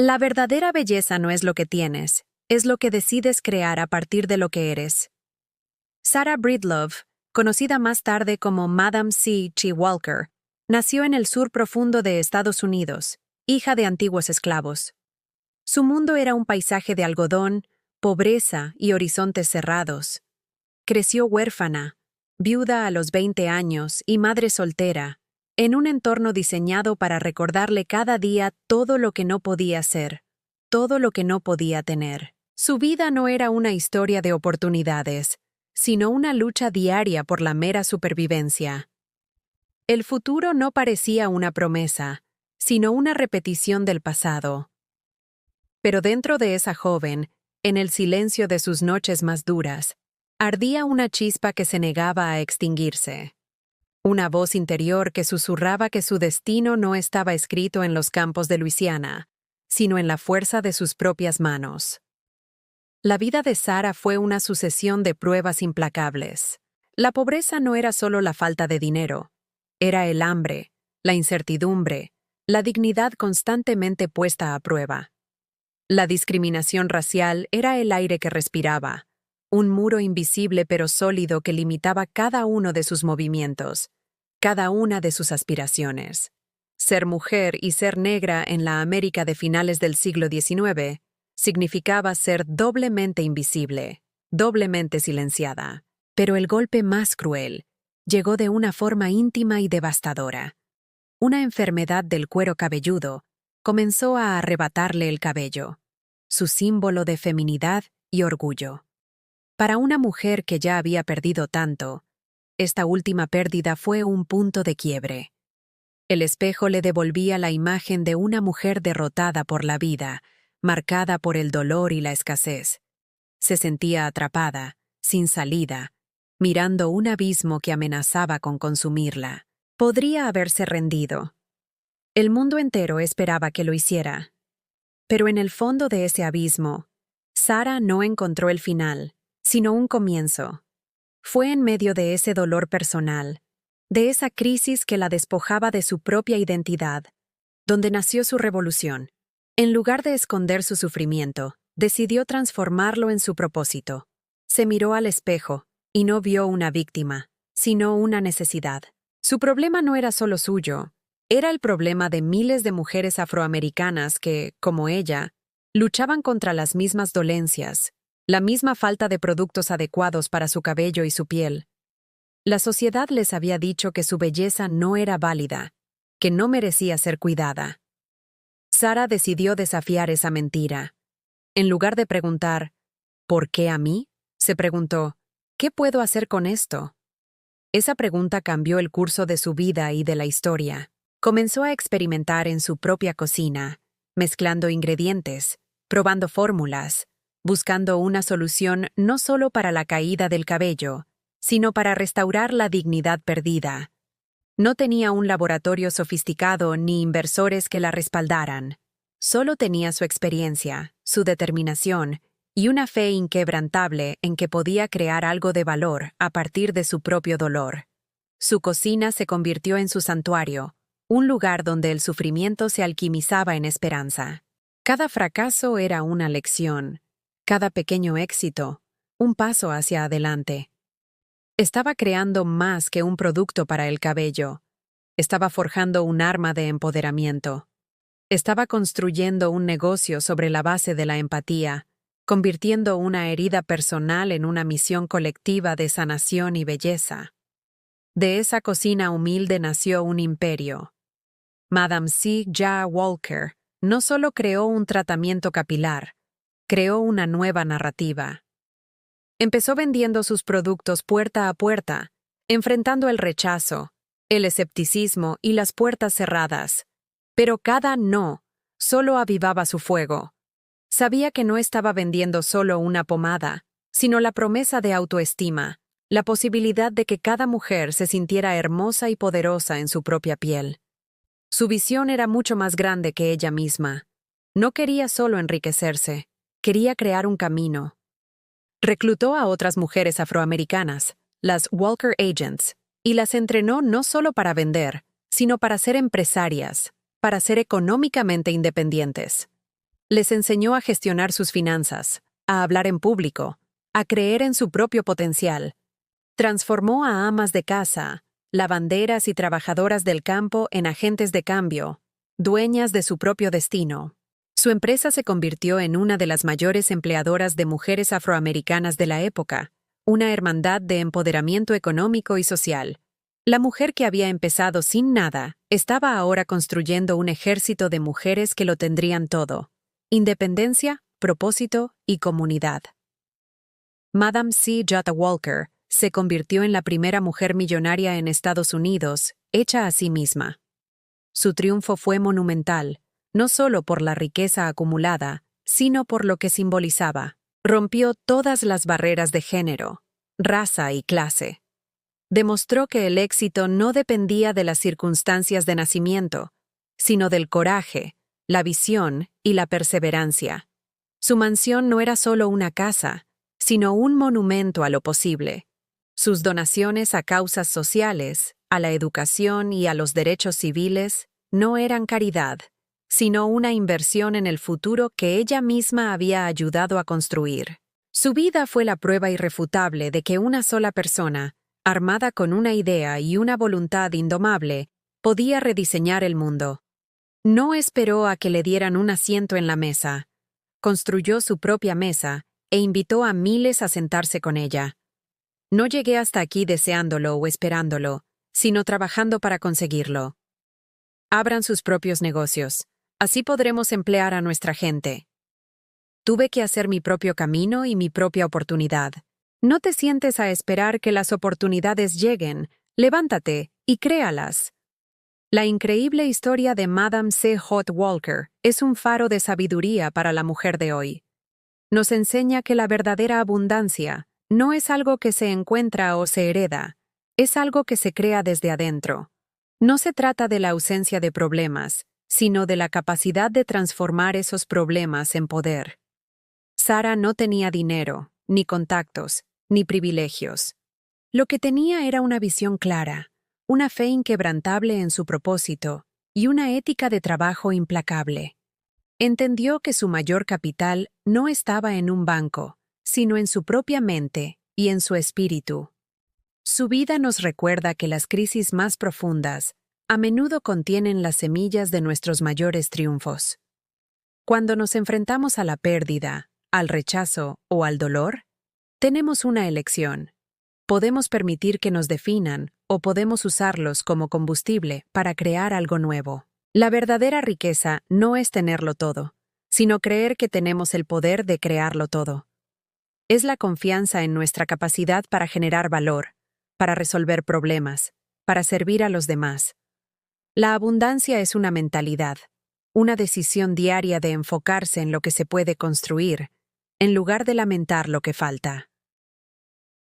La verdadera belleza no es lo que tienes, es lo que decides crear a partir de lo que eres. Sarah Breedlove, conocida más tarde como Madame C. G. Walker, nació en el sur profundo de Estados Unidos, hija de antiguos esclavos. Su mundo era un paisaje de algodón, pobreza y horizontes cerrados. Creció huérfana, viuda a los 20 años y madre soltera, en un entorno diseñado para recordarle cada día todo lo que no podía ser, todo lo que no podía tener. Su vida no era una historia de oportunidades, sino una lucha diaria por la mera supervivencia. El futuro no parecía una promesa, sino una repetición del pasado. Pero dentro de esa joven, en el silencio de sus noches más duras, ardía una chispa que se negaba a extinguirse. Una voz interior que susurraba que su destino no estaba escrito en los campos de Luisiana, sino en la fuerza de sus propias manos. La vida de Sarah fue una sucesión de pruebas implacables. La pobreza no era solo la falta de dinero, era el hambre, la incertidumbre, la dignidad constantemente puesta a prueba. La discriminación racial era el aire que respiraba, un muro invisible pero sólido que limitaba cada uno de sus movimientos, cada una de sus aspiraciones. Ser mujer y ser negra en la América de finales del siglo XIX significaba ser doblemente invisible, doblemente silenciada. Pero el golpe más cruel llegó de una forma íntima y devastadora. Una enfermedad del cuero cabelludo comenzó a arrebatarle el cabello, su símbolo de feminidad y orgullo. Para una mujer que ya había perdido tanto, esta última pérdida fue un punto de quiebre. El espejo le devolvía la imagen de una mujer derrotada por la vida, marcada por el dolor y la escasez. Se sentía atrapada, sin salida, mirando un abismo que amenazaba con consumirla. Podría haberse rendido. El mundo entero esperaba que lo hiciera. Pero en el fondo de ese abismo, Sarah no encontró el final, sino un comienzo. Fue en medio de ese dolor personal, de esa crisis que la despojaba de su propia identidad, donde nació su revolución. En lugar de esconder su sufrimiento, decidió transformarlo en su propósito. Se miró al espejo y no vio una víctima, sino una necesidad. Su problema no era solo suyo, era el problema de miles de mujeres afroamericanas que, como ella, luchaban contra las mismas dolencias, la misma falta de productos adecuados para su cabello y su piel. La sociedad les había dicho que su belleza no era válida, que no merecía ser cuidada. Sarah decidió desafiar esa mentira. En lugar de preguntar, ¿por qué a mí?, se preguntó, ¿qué puedo hacer con esto? Esa pregunta cambió el curso de su vida y de la historia. Comenzó a experimentar en su propia cocina, mezclando ingredientes, probando fórmulas, buscando una solución no solo para la caída del cabello, sino para restaurar la dignidad perdida. No tenía un laboratorio sofisticado ni inversores que la respaldaran. Solo tenía su experiencia, su determinación y una fe inquebrantable en que podía crear algo de valor a partir de su propio dolor. Su cocina se convirtió en su santuario, un lugar donde el sufrimiento se alquimizaba en esperanza. Cada fracaso era una lección, cada pequeño éxito, un paso hacia adelante. Estaba creando más que un producto para el cabello. Estaba forjando un arma de empoderamiento. Estaba construyendo un negocio sobre la base de la empatía, convirtiendo una herida personal en una misión colectiva de sanación y belleza. De esa cocina humilde nació un imperio. Madame C. G. Walker no solo creó un tratamiento capilar, creó una nueva narrativa. Empezó vendiendo sus productos puerta a puerta, enfrentando el rechazo, el escepticismo y las puertas cerradas. Pero cada no solo avivaba su fuego. Sabía que no estaba vendiendo solo una pomada, sino la promesa de autoestima, la posibilidad de que cada mujer se sintiera hermosa y poderosa en su propia piel. Su visión era mucho más grande que ella misma. No quería solo enriquecerse, quería crear un camino. Reclutó a otras mujeres afroamericanas, las Walker Agents, y las entrenó no solo para vender, sino para ser empresarias, para ser económicamente independientes. Les enseñó a gestionar sus finanzas, a hablar en público, a creer en su propio potencial. Transformó a amas de casa, lavanderas y trabajadoras del campo en agentes de cambio, dueñas de su propio destino. Su empresa se convirtió en una de las mayores empleadoras de mujeres afroamericanas de la época, una hermandad de empoderamiento económico y social. La mujer que había empezado sin nada estaba ahora construyendo un ejército de mujeres que lo tendrían todo: independencia, propósito y comunidad. Madam C. Jutta Walker se convirtió en la primera mujer millonaria en Estados Unidos, hecha a sí misma. Su triunfo fue monumental, no solo por la riqueza acumulada, sino por lo que simbolizaba. Rompió todas las barreras de género, raza y clase. Demostró que el éxito no dependía de las circunstancias de nacimiento, sino del coraje, la visión y la perseverancia. Su mansión no era solo una casa, sino un monumento a lo posible. Sus donaciones a causas sociales, a la educación y a los derechos civiles no eran caridad, sino una inversión en el futuro que ella misma había ayudado a construir. Su vida fue la prueba irrefutable de que una sola persona, armada con una idea y una voluntad indomable, podía rediseñar el mundo. No esperó a que le dieran un asiento en la mesa. Construyó su propia mesa e invitó a miles a sentarse con ella. No llegué hasta aquí deseándolo o esperándolo, sino trabajando para conseguirlo. Abran sus propios negocios. Así podremos emplear a nuestra gente. Tuve que hacer mi propio camino y mi propia oportunidad. No te sientes a esperar que las oportunidades lleguen. Levántate y créalas. La increíble historia de Madam C. Jutta Walker es un faro de sabiduría para la mujer de hoy. Nos enseña que la verdadera abundancia no es algo que se encuentra o se hereda, es algo que se crea desde adentro. No se trata de la ausencia de problemas, sino de la capacidad de transformar esos problemas en poder. Sara no tenía dinero, ni contactos, ni privilegios. Lo que tenía era una visión clara, una fe inquebrantable en su propósito y una ética de trabajo implacable. Entendió que su mayor capital no estaba en un banco, sino en su propia mente y en su espíritu. Su vida nos recuerda que las crisis más profundas a menudo contienen las semillas de nuestros mayores triunfos. Cuando nos enfrentamos a la pérdida, al rechazo o al dolor, tenemos una elección. Podemos permitir que nos definan o podemos usarlos como combustible para crear algo nuevo. La verdadera riqueza no es tenerlo todo, sino creer que tenemos el poder de crearlo todo. Es la confianza en nuestra capacidad para generar valor, para resolver problemas, para servir a los demás. La abundancia es una mentalidad, una decisión diaria de enfocarse en lo que se puede construir, en lugar de lamentar lo que falta.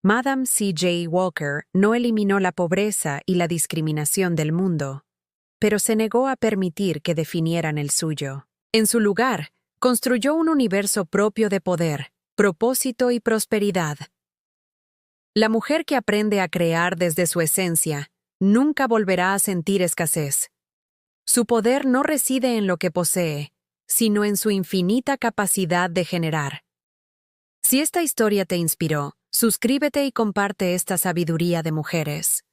Madam C. J. Walker no eliminó la pobreza y la discriminación del mundo, pero se negó a permitir que definieran el suyo. En su lugar, construyó un universo propio de poder, propósito y prosperidad. La mujer que aprende a crear desde su esencia nunca volverá a sentir escasez. Su poder no reside en lo que posee, sino en su infinita capacidad de generar. Si esta historia te inspiró, suscríbete y comparte esta sabiduría de mujeres.